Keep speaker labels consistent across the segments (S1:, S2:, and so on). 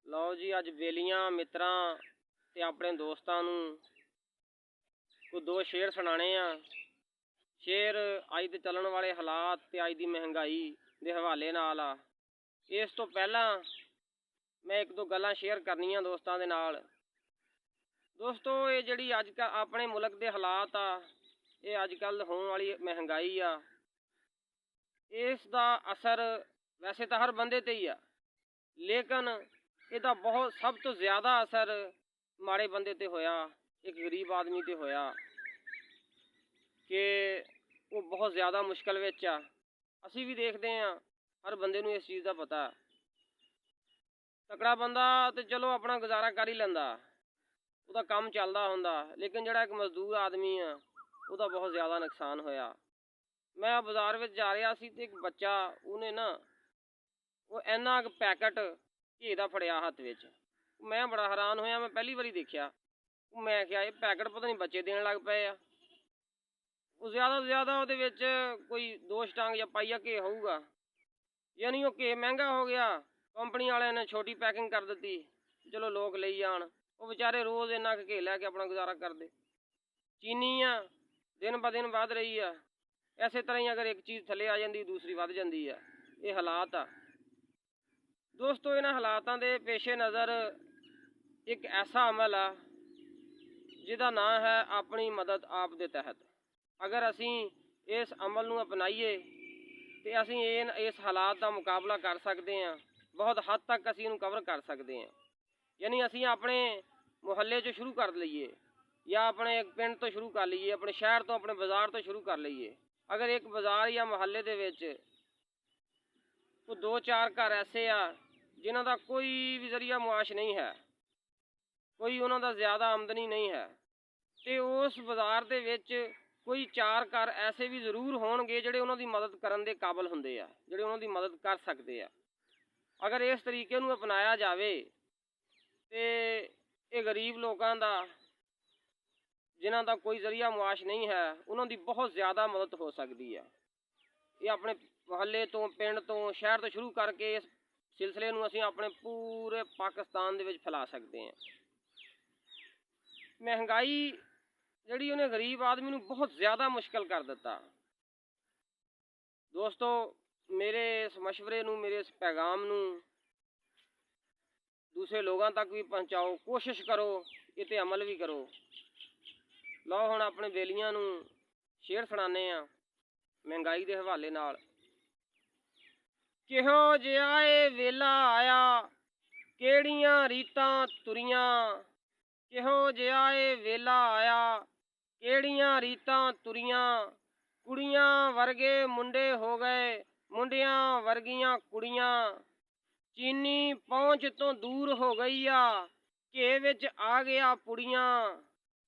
S1: लो जी, अज बेलियां मित्रां ते अपने दोस्तां नूं कोई दो शेर सुनाने आ। शेर अज दे चलन वाले हालात ते अज दी महंगाई दे हवाले नाल आ। इस तो पहला मैं एक दो गल्लां शेयर करनियां दोस्तां दे नाल। दोस्तों, ये जिहड़ी अज अपने मुल्क दे हालात आ, ये अजकल होने वाली महंगाई आ, इसदा असर वैसे तो हर बंदे ते ही आ, लेकिन ਇਹਦਾ बहुत सब तो ज़्यादा असर माड़े बंदे ते होया, एक गरीब आदमी ते होया कि वो बहुत ज़्यादा मुश्किल विच आ। असी भी देखते हैं, हर बंदे नूं इस चीज़ का पता। तकड़ा बंदा तो चलो अपना गुजारा कर ही लैंदा, उसदा काम चलदा हुंदा, लेकिन जिहड़ा एक मजदूर आदमी आ उसदा बहुत ज़्यादा नुकसान होया। मैं बाज़ार विच जा रहा सी ते एक बच्चा उहने ना वो इन्ना क पैकेट घी दा फड़िया हत्थ विच। मैं बड़ा हैरान होया, मैं पहली बारी देखिया। मैं क्या ये पैकेट पता नहीं बच्चे देन लग पे आ। वो ज़्यादा तो ज़्यादा उहदे विच कोई 2 स्टांग या पाइया घी होऊगा, यानी वो घी महंगा हो गया। कंपनी वाले ने छोटी पैकिंग कर दी, चलो लोग ले जान। वो बेचारे रोज़ इन्ना क घी लैके अपना गुजारा करते। चीनी आ दिन ब दिन वध रही है, इसे तरह ही अगर एक चीज़ थले आ जाती दूसरी वध जाती है। ये हालात आ दोस्तों। इन्हां हालातां दे पेशे नज़र एक ऐसा अमल आ जिहदा नाम है अपनी मदद आप दे तहत। अगर असी इस अमल नूं अपनाइए तो असी इस हालात का मुकाबला कर सकते हैं, बहुत हद तक असी इहनूं कवर कर सकते हैं। यानी असी अपने मुहल्ले चों शुरू कर लईए या अपने एक पिंड तो शुरू कर लीए, अपने शहर तो अपने बाज़ार तो शुरू कर लईए। अगर एक बाज़ार या मुहल्ले दे विच कोई 2-4 घर ऐसे आ जिन्हां दा कोई भी जरिया मुआश नहीं है, कोई उन्हां दा ज़्यादा आमदनी नहीं है, तो उस बाज़ार दे विच कोई 4 घर ऐसे भी जरूर होणगे जिहड़े उन्हां दी मदद करन दे काबिल हुंदे आ, जिहड़े उन्हां दी मदद कर सकते आ। अगर इस तरीके नूं अपनाया जावे तो ये गरीब लोगों का जिन्हां दा कोई जरिया मुआश नहीं है, उन्हां दी बहुत ज़्यादा मदद हो सकती है। ये अपने मुहल्ले तो पिंड तो शहर तो शुरू करके इस सिलसिले नूं असीं अपने पूरे पाकिस्तान दे विच फैला सकते हैं। महंगाई जिहड़ी उन्हें गरीब आदमी नूं बहुत ज़्यादा मुश्किल कर दिता। दोस्तों, मेरे इस मशवरे नूं, मेरे इस पैगाम नूं दूसरे लोगों तक भी पहुँचाओ, कोशिश करो, इते अमल भी करो। लो हुण अपने बेलियां नूं शेर सुणाने आ महंगाई के हवाले नाल। किहो जिहा ए वेला आया, केड़ियां रीतां तुरियां। किहो जिहा ए वेला आया, केड़ियां रीतां तुरियां। कुड़ियां वर्गे मुंडे हो गए, मुंडियां वर्गियां कुड़ियां। चीनी पहुँच तो दूर हो गई आ, घे विच आ गया पुड़ियां।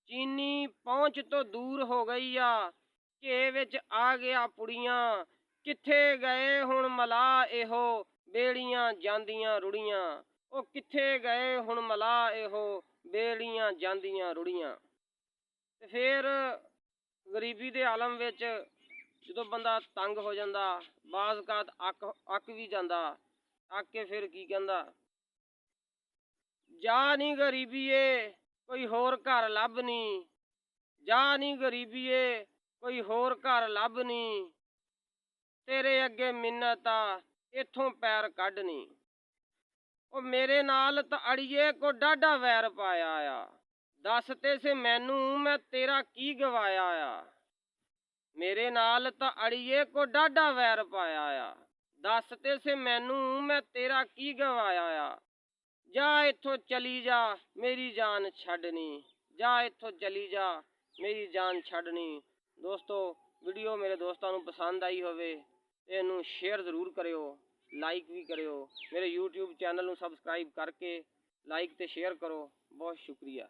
S1: चीनी पहुँच तो दूर हो गई आ, घे विच आ गया पुड़ियां। किथे गए हुण मला इहो, बेड़ियां जांदियां रुड़ियां। ओ किथे गए हुण मला इहो, बेड़ियां जांदियां रुड़ियां। ते फिर गरीबी दे आलम विच जदों बंदा तंग हो जांदा, बाज़ औकात अक भी जांदा, अक के फिर की कहंदा, जा नी गरीबीए कोई होर घर लभ नी। जा नी गरीबीए कोई होर घर लभ नी। तेरे अगे मिन्नत आ इथों पैर कढ नी। ओ मेरे नाल तां अड़िए को डाढा वैर पाया आ, दस ते से मैनू मैं तेरा की गवाया आ। मेरे नाल तां अड़िए को डाढा वैर पाया आ, दस ते से मैनू मैं तेरा की गवाया आ। जा इथों चली जा मेरी जान छड्डनी, जा इथों चली जा मेरी जान छड्डनी। दोस्तों, वीडियो मेरे दोस्तों नूं पसंद आई होवे ते इहनूं शेयर जरूर करियो, लाइक भी करियो। मेरे यूट्यूब चैनल नूं सबसक्राइब करके लाइक ते शेयर करो। बहुत शुक्रिया।